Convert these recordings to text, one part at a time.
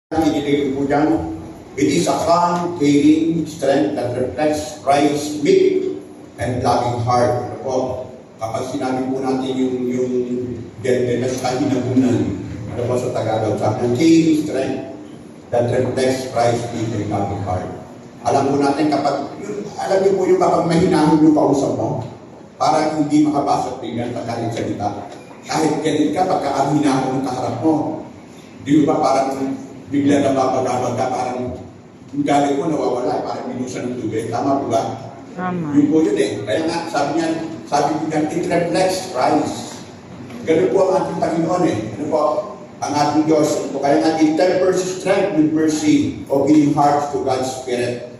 Iniligay po dyan, it is a calm, caring strength that reflects Christ's meek and loving heart. Ano po, kapag sinabi po natin yung gentleness, kahinahunan, ano po sa Tagalog, sa caring strength that reflects Christ's meek and loving heart. Alam po natin kapag, alam niyo po yung kapag mahinahon yung kausap mo, parang hindi makapasok bigyan pagkalit salita. Kahit ganit ka, pagkakahinahon ng kaharap mo, di ba parang bigla na papagabag ka, parang yung galit mo nawawala, parang minusan ng tubig. Tama po ba? Tama. Yun po yun eh. Kaya nga, sabi ko niyan, it reflects Christ. Ganun po ang ating Panginoon eh. Ano po? Ang ating Diyos. Kaya nga, it tempers strength with mercy, opening hearts to God's Spirit.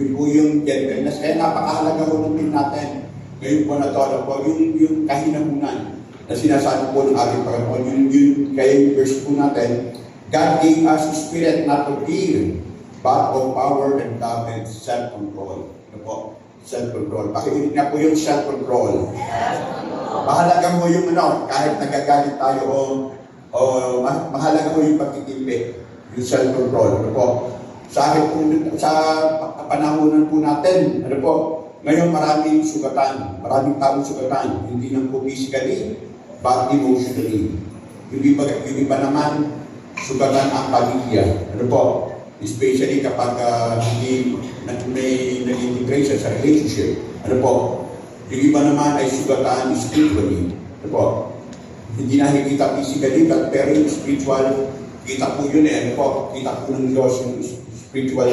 Yun po yung gentleness. Kaya napakahalaga po ng din natin. Ngayon po na to, ano po, yung kahinahunan na sinasabi po ng ating Panginoon. Kaya yung verse po natin, God gave us a spirit not of fear, but of power and love and self-control. Ano po? Self-control. Pakiulit nga po yung self-control. Mahalaga mo yung kahit nagagalit tayo o mahalaga mo yung pagtitimpi, yung self-control. Ano po? Sa panahonan po natin, ano po? Ngayon maraming sugatan, maraming taong sugatan, hindi lang po physically, but emotionally. Hindi ba naman sugatan ang pamilya. Ano po? Especially kapag hindi may nag-integration sa relationship. Ano po? Yung iba naman ay sugatan spiritually. Ano po? Hindi nakikita physically, but pero yung spiritual, kita po yun eh. Ano po? Kita po ng Diyos yung spiritual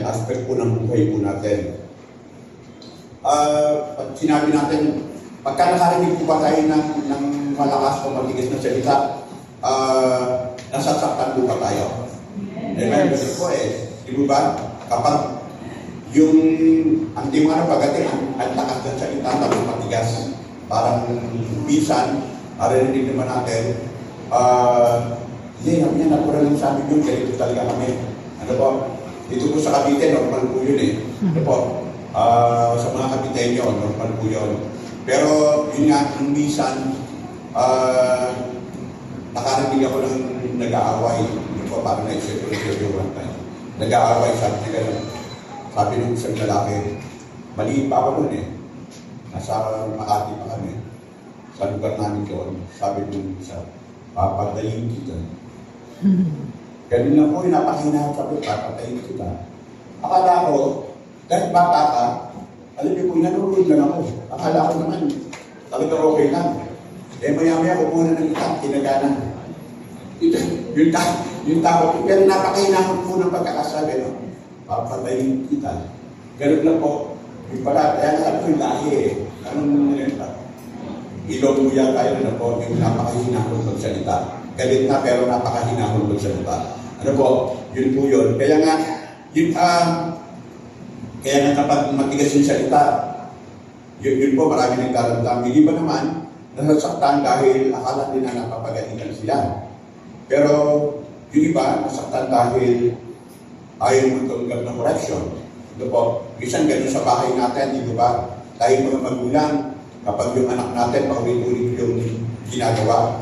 aspect po ng buhay po natin. Pag sinabi natin, pagka nakarinig po ba tayo ng malakas o matigas na salita, nasasaktan po ba tayo? Amen. Kasi po di ba? Kapag yung antimano pagdating, ang lakas ng salita, tapos matigas. Parang minsan, narinig naman natin, hindi, kami yan, napura lang sa amin yun, ganito talaga kami. Ano po? Dito po sa Cavite, normal po yun eh. Ano po? Sa mga Caviteño, normal po yun. Pero yun nga, nung minsan, nakarinig ako ng nag-aaway. Hindi ko parang naisip ko yung nag-aaway, sabi niya gano'n. Sabi ng isang lalaki, maliit pa ako nun eh. Nasa Makati pa kami. Sa lugar namin doon, sabi nung isa, papatayin kita. Ganun lang po, napakinahan sabi, papatayin kita. Akala ko, kahit bata ka, alam niyo po, nanonood lang ako. Akala ko naman, talaga okay lang. Maya-maya, kukuha na ng itak, kinaganan. Yung takot. Pero napakahinahon po ng pagkakasabi, no? Papatayin kita. Ganun lang po. Yung pala, kaya nga yung lahi eh. Anong ilong mo yan tayo na po, yung napakahinahon magsalita. Galit na, pero napakahinahon magsalita. Ano po? Yun po yun. Kaya nga, kaya nga kapag matigas yung salita, yun po, marami nagdaramdam. Hindi ba naman, nasasaktan dahil akala nila napapagalitan sila. Pero yung iba, nasaktan dahil ayaw mo tumanggap ng correction. Ito po, isang ganyan sa bahay natin, di ba? Tayo mga magulang, kapag yung anak natin, paulit-ulit yung ginagawa,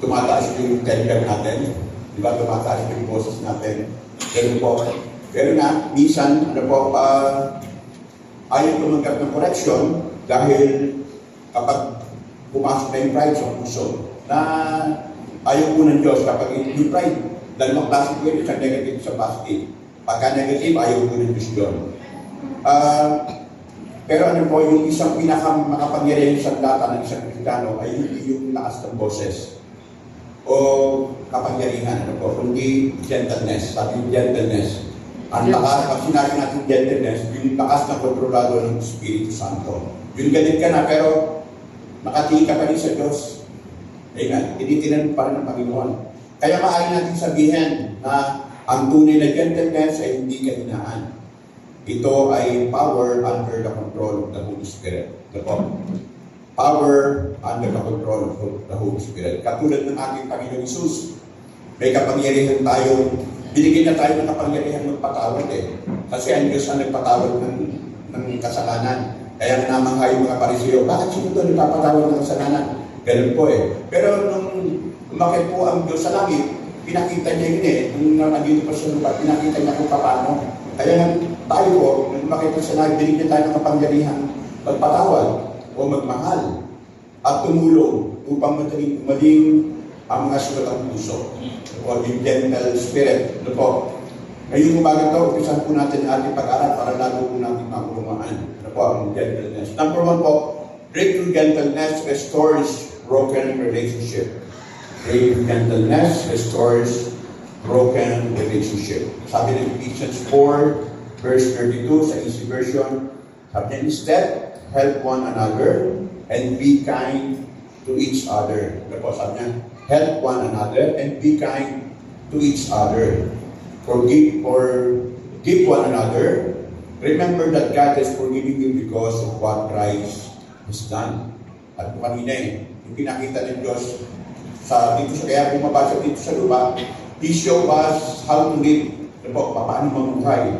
tumataas yung tension natin, di ba? Tumataas yung boses natin. Ganun po. Pero na, minsan, ayaw tumanggap ng correction dahil kapag pumasok na yung pride sa puso, na ayaw po ng Diyos kapag yung pride, dalawang klase po yun, isang negative sa positive. Pagka negative, ayaw po ng Diyos yun. Pero ano po, yung isang pinakamakapangyarihan sa data ng isang Kristiyano ay hindi yung lakas ng boses o kapangyarihan, kundi gentleness. Sabi yung gentleness. Ang lakas, pag sinabi natin gentleness, yung lakas na kontrolado ng Espiritu Santo. Yung ganit ka na, pero nakatingin ka pa rin sa Diyos. Amen. Tinitinan pa rin ng Panginoon. Kaya maaari natin sabihin na ang tunay na gentleness ay hindi kahinaan. Ito ay power under the control of the Holy Spirit. Power under the control of the Holy Spirit. Katulad ng ating Panginoon Isus, may kapangyarihan tayo, binigyan na tayo ng kapangyarihan magpatawad eh. Kasi ang Diyos ang nagpatawad ng kasalanan. Kaya namanghay yung mga Pariseo, bakit sino ito nagpapatawad ng kasalanan? Ganun po eh. Pero nung umakit po ang Diyos sa langit, pinakita niya yun eh. Nung nandito pa sa lupa, pinakita niya kung paano. Kaya nga tayo po, nung makita sa lahat, binigyan tayo ng kapangyarihan magpatawad o magmahal at tumulong upang maling ang mga sulat ng puso o yung gentle spirit. Ano po? Ngayong umaga ito, umpisan po natin ang ating pag-aral para lalo po natin makulungaan. Ano po ang gentleness? Number 1 po, great gentleness restores broken relationship. Great gentleness restores broken relationship. Sabi ng Ephesians 4, verse 32 sa Easy Version, sabi niya, instead, help one another and be kind to each other. Ano po sabi niya? Help one another and be kind to each other. Forgive one another. Remember that God is forgiving you because of what Christ has done. At kanina yung pinakita ng Diyos kaya bumabasa dito sa lupa, He showed us how to live, paano mamuhay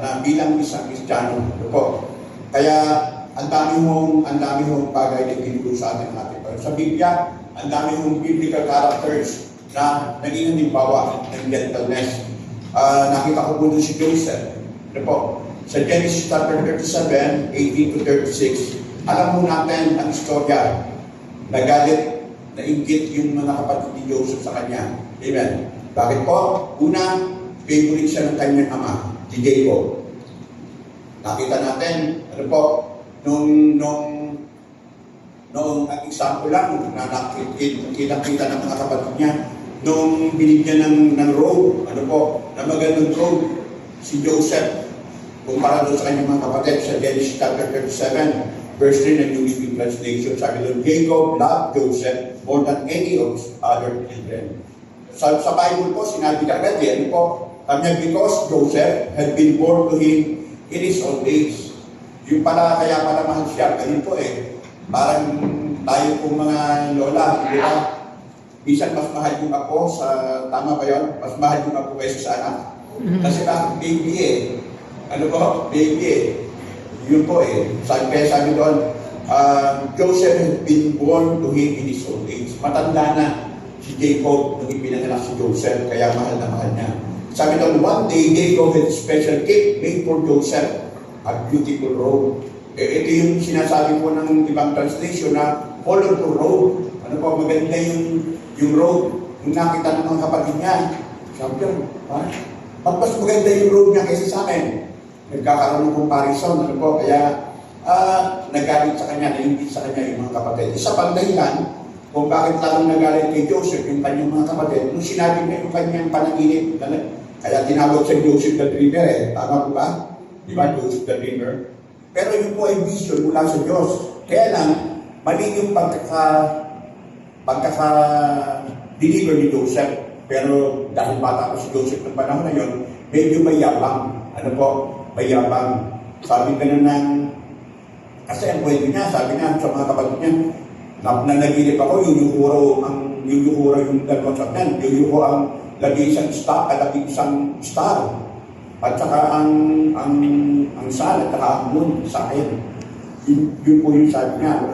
na bilang isang Kristiyano. Kaya ang dami mong bagay na ginagawa sa atin natin. Pero sa Biblia, ang dami mong biblical characters na naging halimbawa ng gentleness. Nakita ko po doon si Joseph. Sa Genesis chapter 37, 18 to 36, alam mo natin ang istorya. Nagalit, nainggit yung mga kapatid ni Joseph sa kanya. Amen. Bakit po? Una, favorite siya ng kanyang ama, si Jacob. Nakita natin, nung example lang, na nakita ng mga kapatid niya, nung binigyan ng robe, na magandang robe, si Joseph, kumpara doon sa kanyang mga kapatid, sa Genesis chapter 37, verse 3 ng New Living Translation, sabi doon, Jacob loved Joseph more than any of his other children. Sa Bible po, sinabi agad yan po, because Joseph had been born to him in his old age. Yung pala, kaya pala mahal siya, ganun po parang tayo pong mga lola, di ba? Minsan mas mahal yung ako sa, tama ba yun? Mas mahal yung ako kaysa sa anak. Kasi bakit baby baby Yun po sabi doon, Joseph had been born to him in his old age. Matanda na si Jacob nung ipinanganak si Joseph, kaya mahal na mahal niya. Sabi doon, one day, Jacob had a special cake made for Joseph, a beautiful robe. Ito yung sinasabi po ng ibang translation na colorful robe. Maganda yung robe. Nung nakita ng mga kapatid niya, sabi niya, mas maganda yung robe niya kaysa sa akin. Nagkakaroon ng comparison, kaya nagalit sa kanya, nainggit sa kanya yung mga kapatid. Isa pang dahilan kung bakit lalong nagalit kay Joseph yung kanyang mga kapatid, nung sinabi niya yung kanyang panaginip, kaya tinawag sa Joseph the Dreamer tama po ba? Di ba, Joseph the Dreamer? Pero yun po ay vision mula sa Diyos. Kaya lang, mali yung pagkaka-deliver ni Joseph. Pero dahil bata ko si Joseph ng panahon na yun, medyo mayabang. Mayabang. Sabi ganun kasi ang kwento niya, sabi niya sa mga kapatid niya, nanaginip ako, yung yung dalawang sakyan, yung ang lagi isang star, at saka ang sun, at saka ang moon sa akin. Yun po yung sabi niya.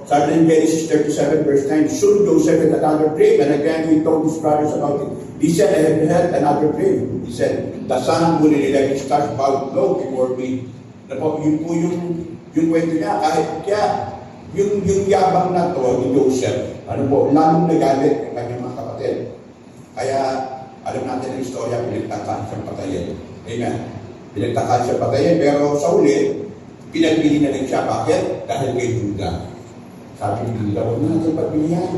Sabi ng Genesis 37 verse 9, soon Joseph had another dream, and again he told his brothers about it. He said, I have had another dream. He said, the sun, moon, and 11 stars bowed low before me. Yun po yung kwento niya. Kaya yung yabang na to ni Joseph, lalong nagalit ng kanyang mga kapatid. Kaya alam natin ang istorya, pinagtakaan siyang patayin. Amen. Pinagtakaan siyang patayin, pero sa uli, pinagpili na rin siya. Bakit? Dahil kay Judah. Sabi ni Judah, huwag na natin pagpilihan.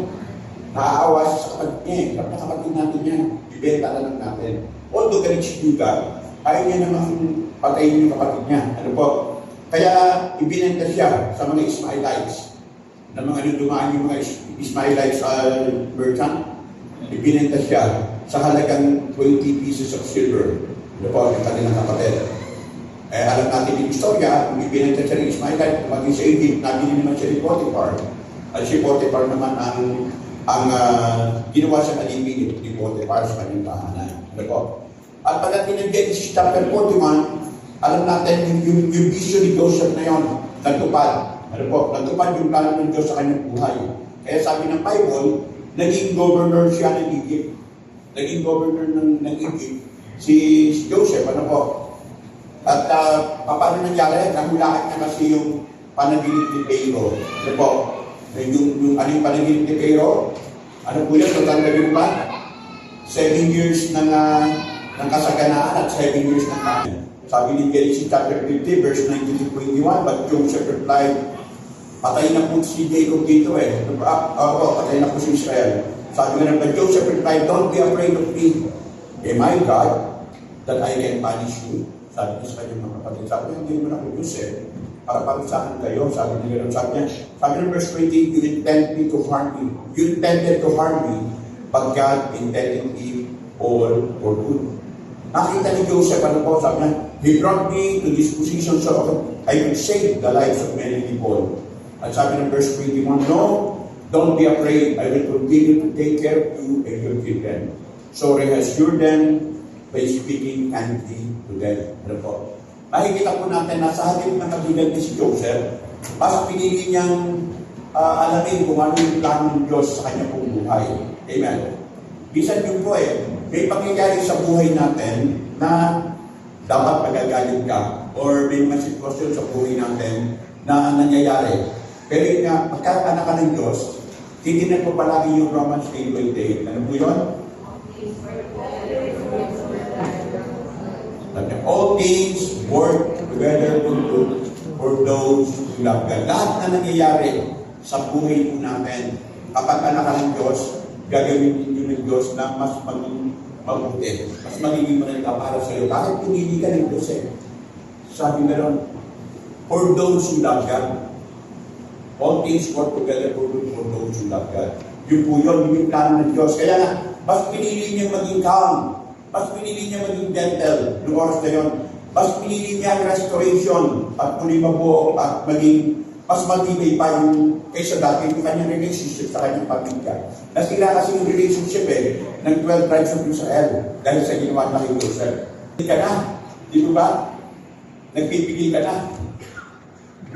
Naaawa siya sa kapatid niya. Kapag nakapatid natin niya, ibenta na lang natin. Although galit si Judah, ayaw niya naman patayin yung kapatid niya. Kaya ibinenta siya sa mga Ismailites. Na mga dumaan yung mga Ismailites merchant, ibinenta siya sa halagang 20 pieces of silver. Yung kanilang kapatid. Alam natin yung istorya, kung ibinenta siya ng Ismailite, maging sa Egypt, nabili naman siya ni Potiphar. At si Potiphar naman ang ginawa siya alipin ni Potiphar sa kanyang tahanan. At pagdating ng Genesis chapter 41, alam natin yung vision ni Joseph na yun, nagtupad. Nagtupad yung plano ng Diyos sa kanyang buhay. Kaya sabi ng Bible, naging governor siya ng Egypt. naging governor ng Egypt, si Joseph, ano po. At paano nangyari? Nahulaan na kasi yung panaginip ni Pharaoh. Ano po? Yung ano yung panaginip ni Pharaoh? Ano po yun? Tatandagin ba? 7 years ng kasaganaan at 7 years ng kanan. Sabi ni Genesis chapter 50, verse 19 to 21, but Joseph replied, patay na po si Jacob dito eh. Patay na po si Israel. Sabi nga but Joseph replied, don't be afraid of me. Am I God that I can punish you? Sabi niya sa kanyang mga kapatid. Sabi niya, hindi mo na ko Joseph para parusahan kayo. Sabi niya, sabi niya verse 20, you intended to harm me. You intended to harm me, but God intended it all for good. Nakita ni Joseph, ano po, sabi niya, he brought me to this position so I could save the lives of many people. At sabi ng verse 21, no, don't be afraid. I will continue to take care of you and your children. So reassure them by speaking kindly to them. Ano po? Makikita po natin na sa halip ng kaibigan ni si Joseph, mas pinili niyang alamin kung ano yung plano ng Diyos sa kanyang pong buhay. Amen. Bisan yun po may pangyayari sa buhay natin na dapat magagalit ka or may mga sitwasyon sa buhay natin na nangyayari. Pero yun nga, pagkakaanak ka ng Diyos, titignan ko palagi yung Romans 8:28. Ano po yun? All things work together for good for those who love God. Lahat na nangyayari sa buhay po natin, kapag anak ka ng Diyos, gagawin ninyo ng Diyos na mas maging mabuti. Mas magiging maganda para sa iyo. Kahit pinili ka ng Diyos Sabi na ron, for those who love God. All things work together for good for those who love God. Yun po yun, yung plano ng Diyos. Kaya nga, mas pinili niya maging calm. Mas pinili niya maging gentle noong oras na yun. Mas pinili niya ang restoration at muli mabuo at maging mas matibay pa yung kaysa dati yung kanyang relationship sa kanyang pamilya. Nasira kasi yung relationship ng 12 tribes of Israel dahil sa ginawa na kay Joseph. Hindi ka na. Di ba? Nagpipigil ka na.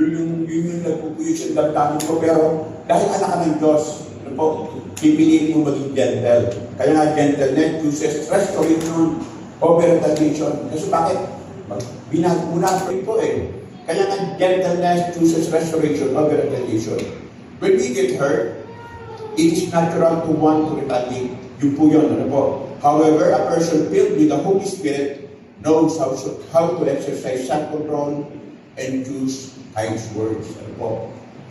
Yun yung nagpupuyo sa damdamin ko. Pero dahil anak ka ng Diyos, pipiliin mo maging gentle. Kaya nga gentleness chooses restoration over retaliation. Kasi bakit? Binagmuna po Kaya nga gentleness chooses restoration over retaliation. When we get hurt, it is natural to want to retaliate. Yun po yun. However, a person filled with the Holy Spirit knows how to exercise self-control and choose kind words.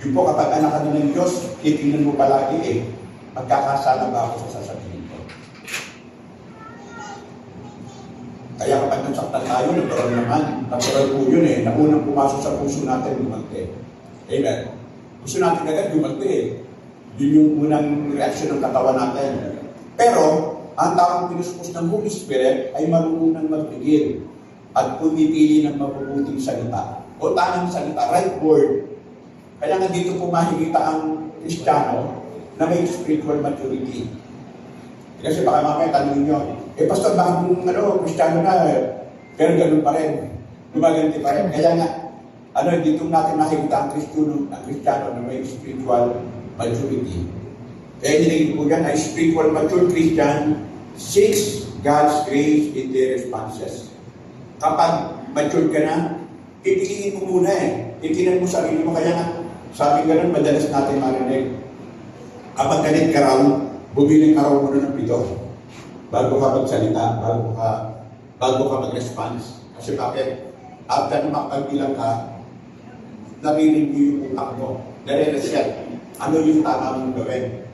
Yun po, kapag anak ka na ng Diyos, titingnan mo palagi magkakasala ba ako sa sasabihin ko? Kaya kapag nagsaktan tayo, natural po yun na unang pumasok sa puso natin, gumalte. Amen. Gusto natin agad gumalte Yun yung unang reaksyon ng katawan natin. Pero, ang taong pinuspos ng Holy Spirit ay marunong magpigil at pumipili ng mabubuting salita. O tamang salita, right word. Kaya nga dito po makikita ang Kristiyano na may spiritual maturity. Kasi baka mamaya tanongin nyo, pastor, bakit yung Kristiyano na, pero ganun pa rin. Gumaganti pa rin. Kaya nga, dito natin makikita ang Kristiyano na may spiritual maturity. Kaya hinigit po yan ay spiritual mature Christian seeks God's grace in their responses. Kapag mature ka na, pipiliin mo muna Itinan mo sarili mo. Kaya nga, sabi ganun, madalas natin marinig. Kapag galit ka raw, bumiling ka raw muna ng pito. Bago ka magsalita, bago ka mag-response. Kasi bakit? After na makapagbilang ka, narinig mo yung utak mo. Nare-reset. Ano yung tama mong gawin?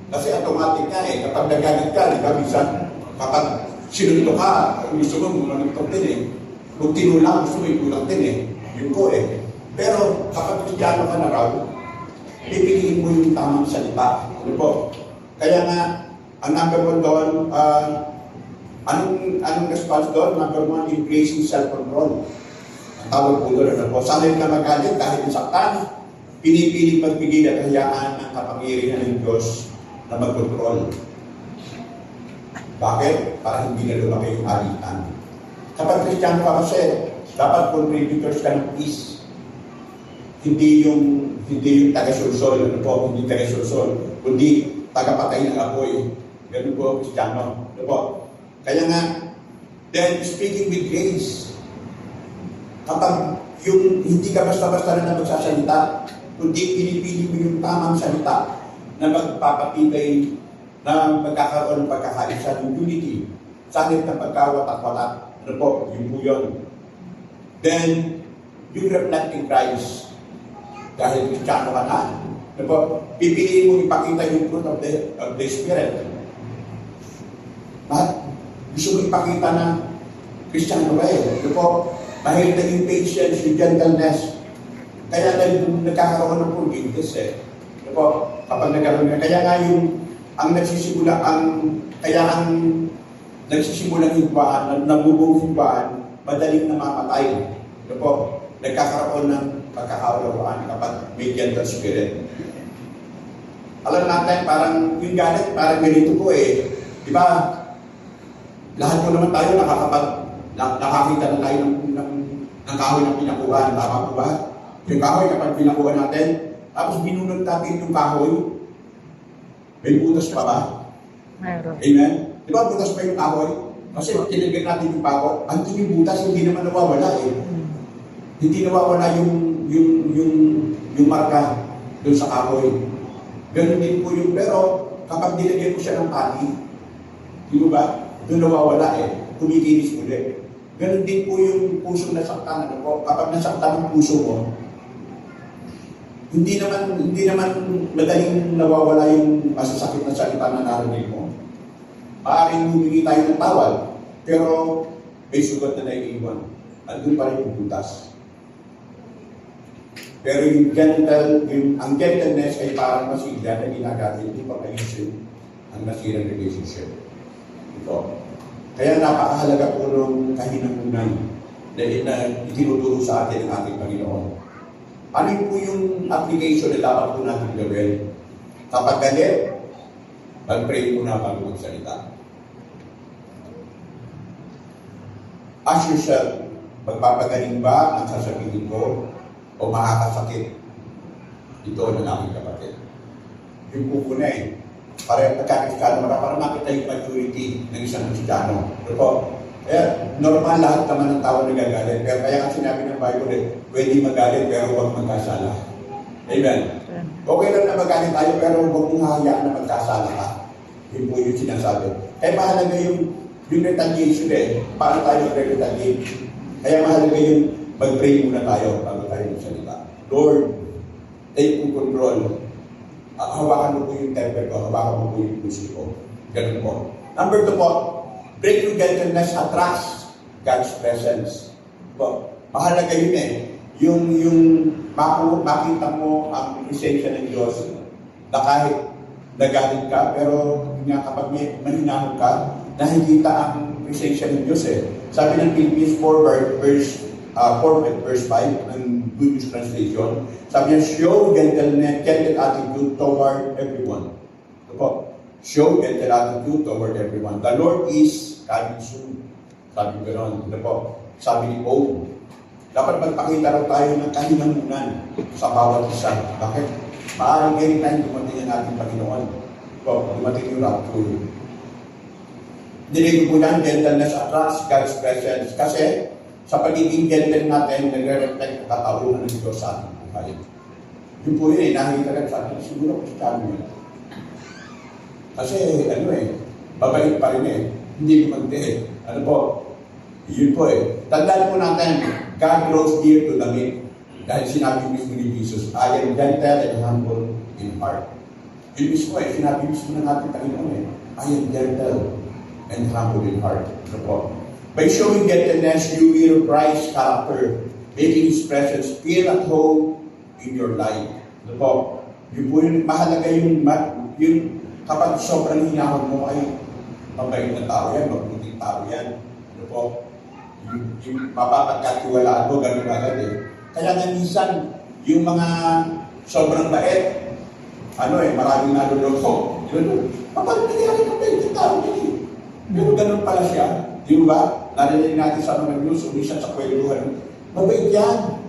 Kasi automatic nga kapag nagalit ka, minsan, kapag sinunto ka, gusto mo nanuntok din Kung tinula, gusto mo itulak din Yun po Pero kapag Kristiyano ka na raw, pipiliin mo yung tamang salita. Ano po? Kaya nga, ang number one doon, anong response doon? Number one, embracing self-control. Ang tawag po doon, sanay na magalit dahil saktan, pinipiling magbigay at hayaan ang kapangyarihan ng Diyos na mag-control. Bakit? Para hindi na lumaki yung alitan. Kapag Kristiyano ka kasi, dapat contributors ka ng peace. Hindi yung taga-sulsol, hindi taga-sulsol, kundi taga-patay ng apoy. Ganun po, Kristiyano. Ano po? Kaya nga, then speaking with grace, kapag yung hindi ka basta-basta na magsasalita, kundi pinipili mo yung tamang salita na magpapatibay na magkakaroon ng pagkakaisa ng unity, sakit ng pagkawatak-watak. Ano po? Yun po yun. Then, yung reflecting Christ, dahil Kristiyano ka na, ano po? Pipiliin mo ipakita yung fruit of the Spirit. At gusto mo ipakita na Kristiyano ba eh? Ano po? Mahirap na yung patience, yung gentleness. Kaya nagkakaroon ng forgiveness eh. Ano po? Kapag nagkaroon na. Kaya nga yung nagsisimulang himbaan, nabubong himbaan, madaling namamatay. Ano po? Nagkakaroon ng pagkakaulawaan kapag may gentle spirit. Alam natin, parang yung galit, parang ganito po eh. Di ba? Lahat po naman tayo nakakita na tayo ng kahoy ng pinakuhan. Tama po ba? Yung kahoy kapag pinakuhan natin, tapos binunod natin yung kahoy, may butas pa ba? Mayroon. Amen? Di ba butas pa yung kahoy? Kasi tinignan natin yung pako. Ang yung butas, hindi naman nawawala eh. Hindi nawawala yung marka doon sa kahoy. Ganun din po yung, pero kapag nilagyan ko siya ng pati, di ba? Doon nawawala eh. Kumikinis ulit. Ganun din po yung puso nasaktan. Ano po? Kapag nasaktan ang puso mo, hindi naman madaling nawawala yung masasakit na salita na narinig mo. Maaaring humingi tayo ng tawad, pero may sugat na naiiwan. Andun pa rin yung butas. Pero ang gentleness ay parang masigla na ginagamit upang ayusin ang nasirang relationship. Ito. Kaya napakahalaga po ng kahinahunan na itinuturo sa atin ng ating Panginoon. Ano po yung application na dapat po natin gawin? Kapag galit, mag-pray muna bago magsalita. Ask yourself, magpapagaling ba ang sasabihin ko o makakasakit ito ng aking kapatid? Yung po na eh. Para pagkakristyano, para makita yung maturity ng isang Kristiyano. Ano po? Kaya, normal lahat naman ng tao nagagalit. Pero kaya nga sinabi ng Bible eh, pwede magalit pero huwag magkasala. Amen? Okay lang na magalit tayo pero huwag mong hahayaan na magkasala ka. Yun po yung sinasabi. Kaya mahalaga yung retaliation eh. Paano tayo mag-retaliate? Kaya mahalaga yung mag-pray muna tayo bago tayo magsalita. Lord, take control. Hawakan mo po yung temper ko, hawakan mo po yung puso ko. Ganun po. Number 2 po, breakthrough gentleness attracts God's presence. Po, mahalaga yun eh. Yung makita mo ang presensya ng Diyos na kahit nagalit ka, pero nga kapag may mahinahon ka, nakikita ang presensya ng Diyos eh. Sabi ng Philippians 4 verse 5 ng Good News Translation, sabi niya, show gentle attitude toward everyone. Ito po, show gentle attitude toward everyone. The Lord is coming soon. Sabi ko ron, ito po, sabi ni Paul, dapat magpakita raw tayo ng kahinahunan sa bawat isa. Bakit? Maaaring anytime dumating ang ating Panginoon. Ito, dumating yung rapture. Dinig po yan, gentleness attracts God's presence. Kasi, sa pagiging gentle natin, nagre-reflect ang katauhan ng Diyos sa ating buhay. Yun po yun eh, nakikita ka sa atin, siguro Kristiyano yun. Kasi, babalik pa rin eh. Hindi ko magde. Ano po? Yun po eh. Tandaan po natin, God grows dear to the meek. Dahil sinabi mismo ni Jesus, I am gentle and humble in heart. Yun mismo eh, sinabi mismo ng ating Panginoon eh, I am gentle and humble in heart. Ano po? By showing gentleness, you will Christ's character, making His presence feel at home in your life. Ano po? Yun po yung mahalaga yung kapag sobrang hinahon mo ay mabait na tao yan, mabuting tao yan. Ano po? Yung mapapagkatiwalaan mo, ganun agad eh. Kaya nga minsan, yung mga sobrang bait, maraming naluloko. Paano nangyari ka ba yung tao niya eh? Pero ganun pala siya. Di ba? Narinig natin sa mga news, minsan sa kweluhan. Mabait yan.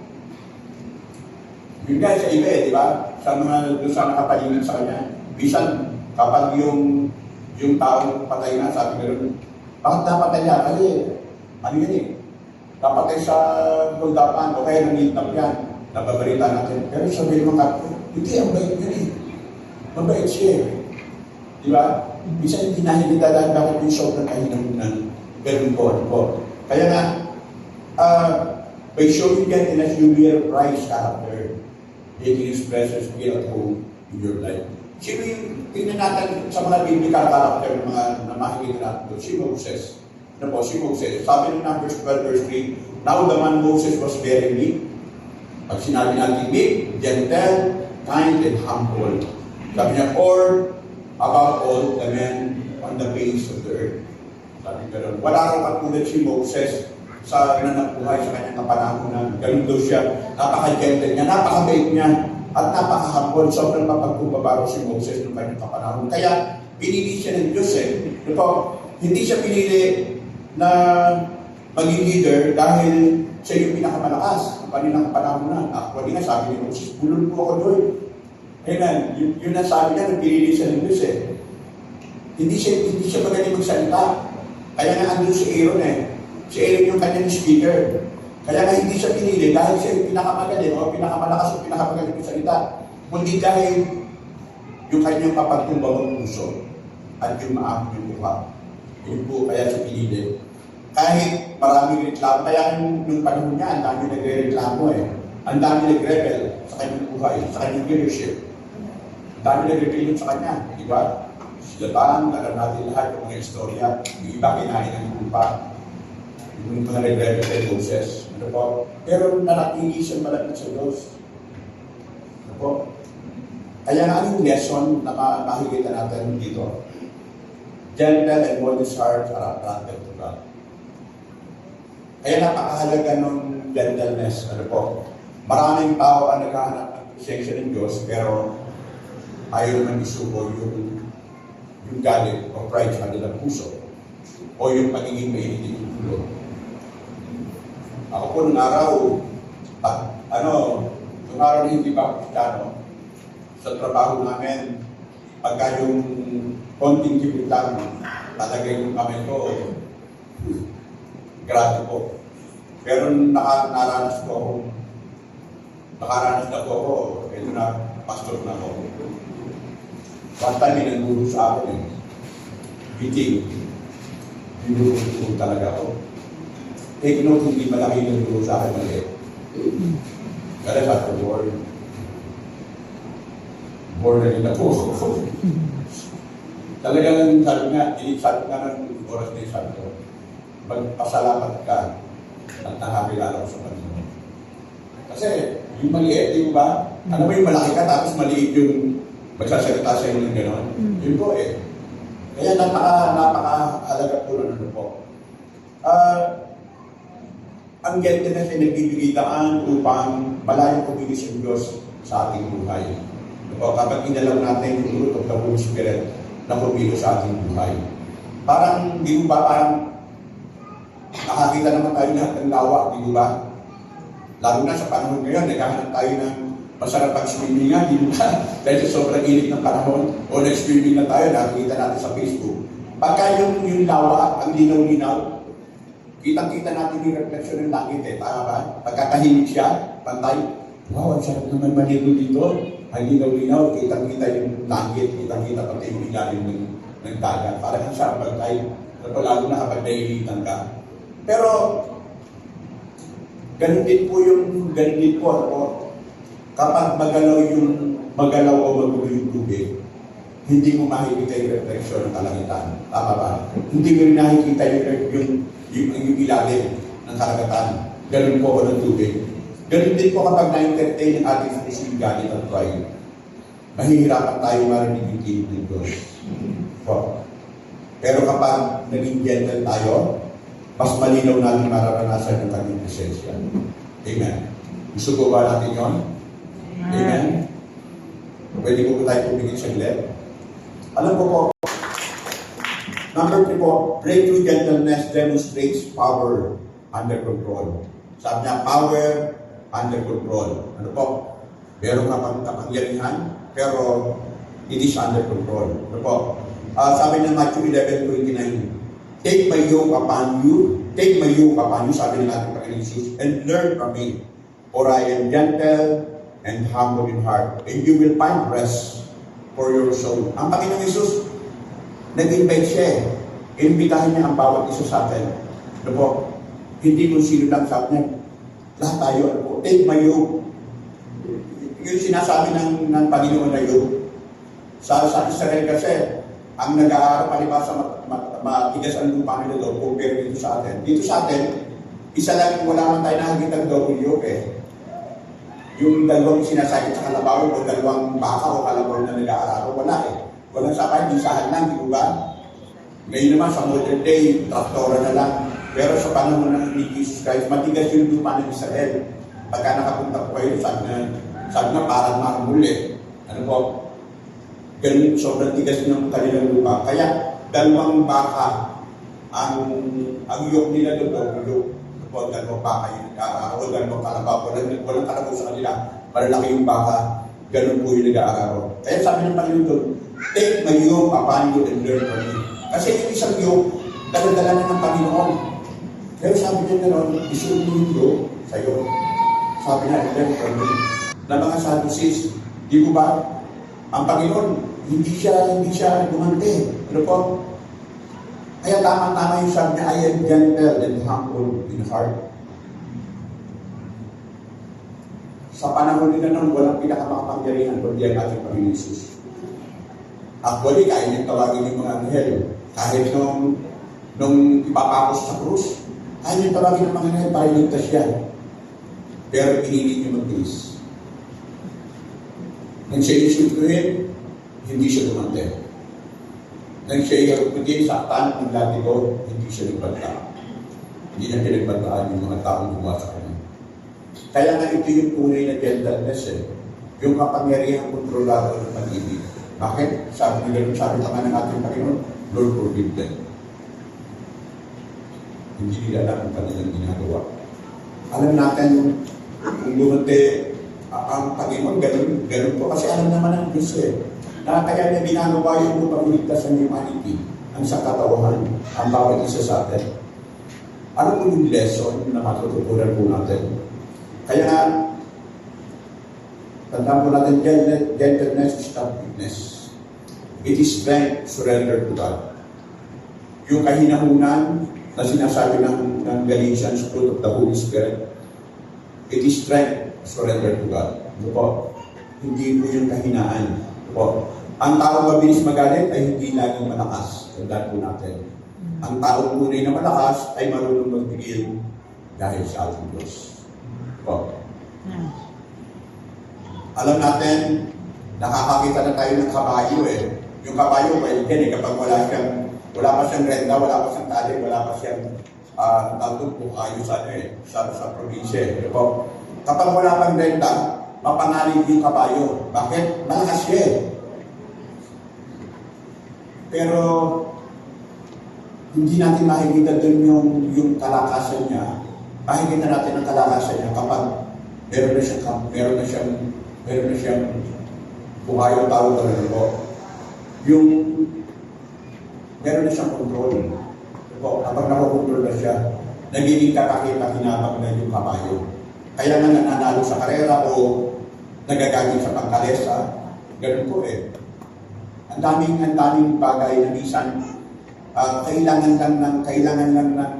Yun nga sa iba eh, di ba? Sa mga doon sa nakapalingan sa kanya. Minsan, kapag yung yung taong patay na, sabi gano'n, bakit napatay niya? Kasi, ano yun eh, napatay sa huldapan, o kaya nangitap yan, nababalita natin. Pero sabi ng mga hindi, ang bait yun eh. Mabait siya eh. Di ba? Bisa hindi nahilita dahil bakit yung sobrang kahinamunan. Ganun po, ano po. Kaya nga, by showing gentleness, you will rise character. Making expressions feel at home in your life. Sino yung, tingnan natin sa mga biblical character ng mga na makikita natin doon, si Moses. Ano po, si Moses. Sabi ng Numbers 12 verse 3, now the man Moses was very meek. Pag sinabi natin meek, gentle, kind, and humble. Sabi niya, or above all, the men on the face of the earth. Sabi gano'n. Wala raw katulad si Moses sa nananabuhay sa kanyang kapanahonan. Ganun daw siya, napaka-gentle niya, napaka-bait niya, at napaka-humble. Sobrang mapagkumbaba si Moses ng kanyang kapanahon. Kaya, pinili siya ng Diyos eh. Ito, hindi siya pinili na maging leader dahil siya yung pinakamalakas ng kanilang kapanahonan. Actually nga, sabi ni Moses, bulol po ako doon. Ayan, yun ang sabi niya, pinili siya ng Diyos eh. Hindi siya magaling magsalita. Kaya nga andun si Aaron eh. Si Aaron yung kanyang speaker. Kaya nga hindi siya pinili dahil siya yung pinakamagaling o pinakamalakas o pinakamagaling ng salita. Kundi dahil yung kanyang kapagtumbang puso at yung maamong yung mukha. Yun po kaya siya pinili. Kahit maraming reklamo, kaya yung panahon niya, ang dami nagre-reklamo eh. Ang dami nag-rebel sa kanyang buhay, sa kanyang leadership. Ang dami nag-rebellion sa kanya, di ba? Silaban, alam natin lahat yung mga istorya. Yung iba kinain ng lupa. Yung mga nag-rebel kay Moses. Ano po? Pero nanatili siya malapit sa Diyos. Ano po? Kaya nga anong lesson na makikita natin dito? Gentle and modest hearts are attracted to God. Kaya napakahalaga ng gentleness. Ano po? Maraming tao ang naghahanap ng presensya ng Diyos, pero ayaw naman isuko yung galit o pride sa kanilang puso o yung pagiging mainit yung ulo. Ako po nung araw, nung araw na hindi pa ako Kristiyano, sa trabaho namin, pagka yung konting kibig lang, talaga yung kamay ko, grabe po. Pero nakaranas na po ako, ito na, pastor na ako. One time, may naguro sa akin eh. Meeting. Naguro talaga ako. Take note, hindi malaki naguro sa akin mali. Kaya sa akin, Lord na rin ako. Talagang sabi nga ng oras na yung sabi ko, magpasalamat ka at nakakilala ko sa Panginoon. Kasi yung maliit, di ba? Ano ba yung malaki ka tapos maliit yung magsasalita sa inyo ng gano'n? Yun po eh. Kaya napaka-halaga po na ano po. Ang gentleness ay nagbibigay daan upang malayong kumilos ang Diyos sa ating buhay. Diba? Kapag inalaw natin yung fruit of the Holy Spirit na kumilos sa ating buhay. Parang, di ba, parang nakakita naman tayo lahat ng lawa, di ba? Lalo na sa panahon ngayon, naghahanap tayo ng masarap pag-swimming di ba? Dahil sa sobrang init ng panahon, o nag-swimming na tayo, nakikita natin sa Facebook. Pagka yung lawa, ang linaw-linaw, kitang-kita natin yung reflection ng langit eh, tama ba? Pagkatahimik siya, pantay, wow, ang sarap naman maligo dito. Ang linaw-linaw, kitang-kita yung langit, kitang-kita pati yung ilalim ng dagat. Parang ang sarap pantay, lalo na kapag nailitan ka. Pero, ganun din po ako, kapag magalaw o magulo yung tubig, hindi mo makikita yung refleksyon ng kalangitan. Tama ba? Hindi mo rin nakikita yung ilalim ng karagatan. Ganun po ako ng tubig. Ganun din po kapag na-entertain ang ating puso galit at pride. Mahihirapan tayo marinig yung tinig ng Diyos. Po. Pero kapag naging gentle tayo, mas malinaw natin mararanasan yung kanyang presensya. Amen. Gusto po ba natin yun? Amen. Pwede po tayo pumigil saglit. Alam ko po, number 3 po, breakthrough gentleness demonstrates power under control. Sabi niya, power under control. Ano po? Meron kapag kapangyarihan, pero it is under control. Ano po? Sabi ng Matthew 11:29, take my yoke upon you, sabi ng ating Panginoon Jesus, and learn from me, for I am gentle and humble in heart, and you will find rest for your soul. Ang Panginoon Jesus, nag-invite siya eh. Imbitahin niya ang bawat isa sa atin. Ano po? Hindi kung sino lang sa atin. Lahat tayo, ano po? Take my yoke. Yung sinasabi ng Panginoon na yoke. Sa Israel kasi, ang nag-aaral palibasa matigas ang lupa nila doon compare dito sa atin. Dito sa atin, isa lang, wala man tayo nakakita ng double yoke eh. Yung dalawang sinasakit sa kalabaw o dalawang baka o kalabaw na nag-aaral, wala eh. Walang sakay, isahan lang, di ba? Ngayon naman sa modern day, traktora na lang. Pero sa panahon ng Jesus Christ, matigas yung lupa ng Israel. Pagka nakapunta po kayo, sabi na parang marmol eh. Ano po? Ganun, sobrang tigas ng kanilang lupa. Kaya, dalawang baka ang yoke nila doon, dalawang baka yung nag-aaraw, dalawang kalabaw, walang kalabaw sa kanila, malalaki yung baka, ganun po yung nag-aaraw. Kaya sabi ng Panginoon doon, take my yoke upon you and learn from me. Kasi yung isang yoke, dala-dala na ng Panginoon. Pero sabi niya gano'n, isunod mo yung yoke sa'yo. Sabi niya, learn from me. Na mga Sadducees, di ko ba, ang Panginoon, hindi siya gumante. Ano po? Kaya tama-tama yung sabi niya, I am gentle and humble in heart. Sa panahon nila nung walang pinakamakapangyarihan, kundi ang ating Panginoon Jesus. Actually, kaya niyang tawagin yung mga anghel. Kahit nung ipapapos sa krus, kaya niyang tawagin ng mga anghel para iligtas siya. Pero pinili niyo magtiis. Nang siya isultuhin, hindi siya gumante. Nang siya iharapagin sa aktan ng latigo, hindi siya nagbanta. Hindi niya pinagbantaan yung mga taong gumawa sa kanya. Kaya nga ito yung tunay na gentleness eh. Yung kapangyarihang kontrolado ng pag-ibig. Bakit? Sabi pa nga ng ating Panginoon, Lord, forgive them. Hindi nila alam ang kanilang ginagawa. Alam natin, kung gumante ang Panginoon, ganun po. Kasi alam naman ang Diyos eh. Na kaya niya ginagawa yung upang iligtas ang humanity, ang sangkatauhan, ang bawat isa sa atin. Ano po yung lesson na matututunan po natin? Kaya nga, tandaan po natin, gentleness is not weakness. It is strength, surrender to God. Yung kahinahunan na sinasabi ng Galatians, fruit of the Holy Spirit, it is strength, surrender to God. Ito po, hindi po yung kahinaan. Ito po, ang taong mabilis magalit ay hindi laging malakas. Tandaan po natin. Ang taong tunay na malakas ay marunong magpigil dahil sa ating Diyos. Ito po. Alam natin, nakakakita na tayo ng kabayo eh. Yung kabayo, well, yan eh, kapag wala pa siyang renda, wala pa siyang tali, wala pa siyang tawag po kayo sa probinsya eh. Kapag wala pang renda, mapangalig yung kabayo. Bakit? Malakas siya eh. Pero, hindi natin makikita dun yung kalakasan niya. Makikita natin ang kalakasan niya kapag meron na siyang buhayong tawag na po. Yung meron na siyang control. Kapag nakokontrol na siya, nagiging kakakita-kinabang na yung kabayo. Kaya nga nananalo sa karera o nagagamit sa pangkalesa, ganun po eh. Ang daming bagay na minsan kailangan lang ng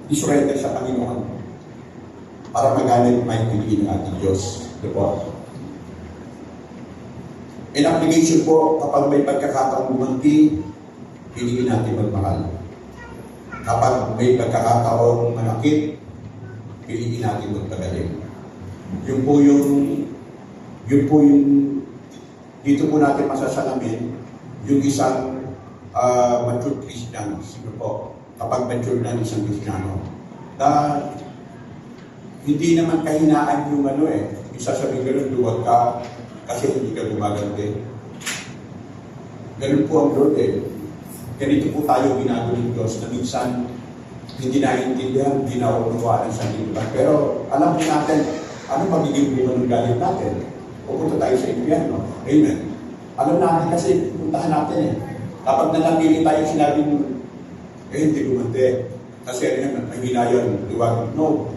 isurrender sa Panginoon para magalit maintindihin ng ating Diyos. Diba? In application po, kapag may pagkakataong bumanti, piliin natin magmahal. Kapag may pagkakataong manakit, piliin natin magpagaling. Yun po yung dito po natin masasalamin yung isang mature Christian. Sino po? Kapag mature na isang Kristiyano. Na hindi naman kahinaan yung isasabihin ganun, duwag ka kasi hindi ka gumaganti. Ganun po ang Lord eh. Ganito po tayo ginagawa ng Diyos na minsan hindi naiintindihan, hindi na unuwaan sa Diyos. Pero alam po natin, ano magiging bunga ng galit natin? Pupunta tayo sa impyerno. Amen. Alam natin kasi puntahan natin eh. Kapag nanapili tayo sinabing, hindi gumante. Kasi ano naman, mahina yun, liwag. No.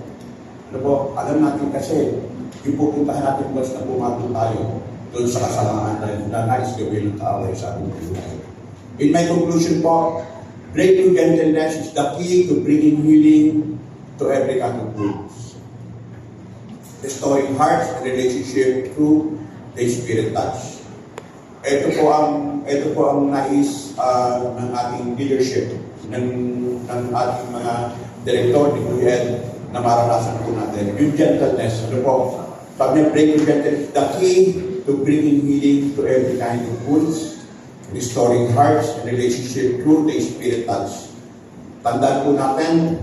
Ano po, alam natin kasi, yung pupuntahan natin mas na pumatong tayo doon sa kasamaan na nais gawin ng kaaway sa ating buhay. In my conclusion po, breakthrough gentleness is the key to bringing healing to every kind of wounds. Restoring hearts and relationship through the Spirit touch. Ito po ang nais ng ating leadership, ng ating mga direktor, ni Kuya Ed, na maranasan po natin. Yung gentleness, ano po, pag breakthrough gentleness, the key to bringing healing to every kind of wounds, restoring hearts and relationship through the Spirit touch. Tandaan po natin,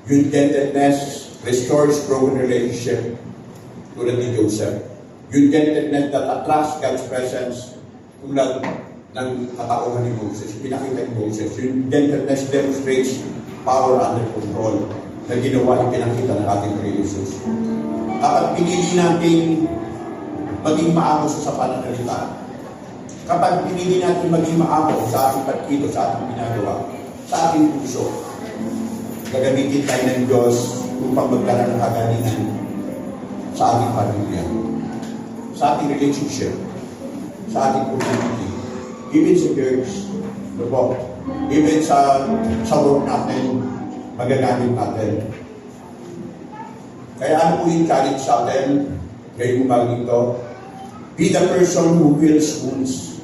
yung gentleness restores broken relationship tulad ni Joseph. Yung gentleness that attracts God's presence tulad ng katauhan ni Moses. Pinakita ni Moses. Yung gentleness demonstrates power under control na ginawa at pinakita ng ating Jesus. Kapag pinili natin maging maamo sa pananalita, kapag pinili natin maging maamo sa ating pagkito, sa ating ginagawa, sa ating puso, gagamitin tayo ng Diyos upang magdala ng kagalingan sa ating pamilya, sa ating relationship, sa ating community, even sa church, even sa work natin, magagamit natin. Kaya ano po yung challenge sa atin ngayong umagang ito? Be the person who heals wounds,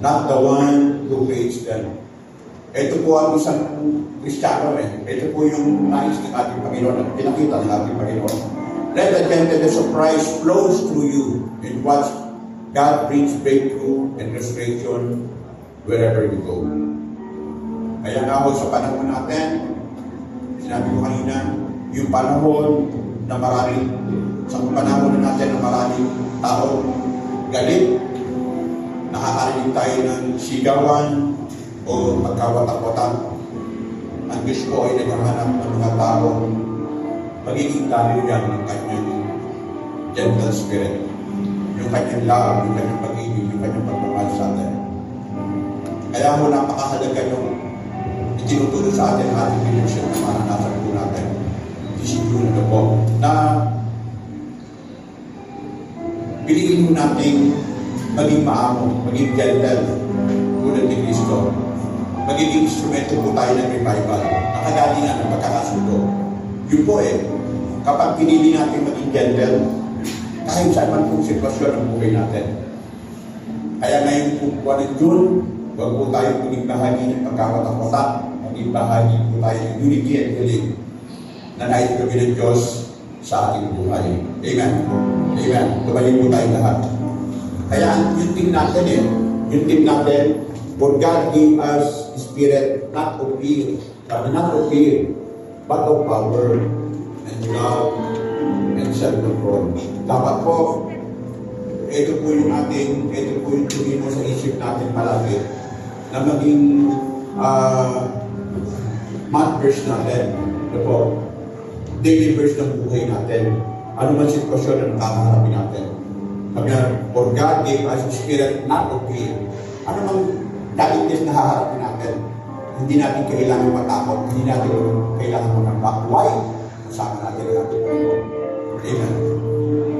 not the one who creates them. Ito po ang isang Kristiyano Ito po yung nais ng ating Panginoon at pinakita ng ating Panginoon. Let the gentleness of Christ flows through you and watch God brings breakthrough and restoration wherever you go. Kaya nga ho sa panahon natin, sinabi ko kanina, yung panahon na maraming, sa panahon natin na maraming tao galit, nakakarinig tayo ng sigawan o pagkawatak-watak. Ang Diyos po ay naghahanap ng mga tao magiging tayo yan ng kanyang gentle spirit, yung kanyang love, yung kanyang pag-ibig, yung kanyang pagmamahal sa atin. Kaya mo napakahalaga yung itinutulong sa atin ang ating leadership na maranasan po natin. Disiplina na po na piliin mo natin maging maamo, maging gentle tulad ni Kristo. Magiging instrumento po tayo ng revival, nakagalingan ng pagkakasundo. Yun po kapag pinili natin maging gentle, kahit saan man pong sitwasyon ng buhay natin. Kaya ngayon po buwan ng June, huwag po tayo maging bahagi ng pagkakatak-watak, maging bahagi po tayo ng unity and healing na nais kami ng Diyos sa ating buhay. Amen. Amen. Tumayin po tayo lahat. Kaya yung team natin, for God gave us Spirit not of fear, but of power and love and self-control. Dapat po, ito po yung tuloy mo sa isip natin palagi na maging month verse natin. Ito po, daily verse ng buhay natin. Ano man sitwasyon na nakakaharapin natin. Sabi na, for God gave us Spirit not of fear. Ano mang daigis na haharapin natin, hindi natin kailangan matakot, hindi natin kailangan manambak. Why? Kasama natin ang ating Panginoon. Amen.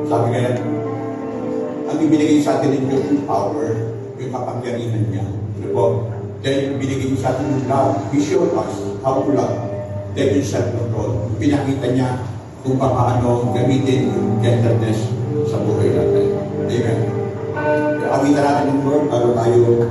Sabi nga yan, ang ibinigay sa atin ng Diyos yung power, yung kapangyarihan niya. Ano po? Then, binigay sa atin yung love. He showed us how to love. Then, yung self-control. Pinakita niya kung paano gamitin yung gentleness sa buhay natin. Amen. Awitan natin ng Lord, bago tayo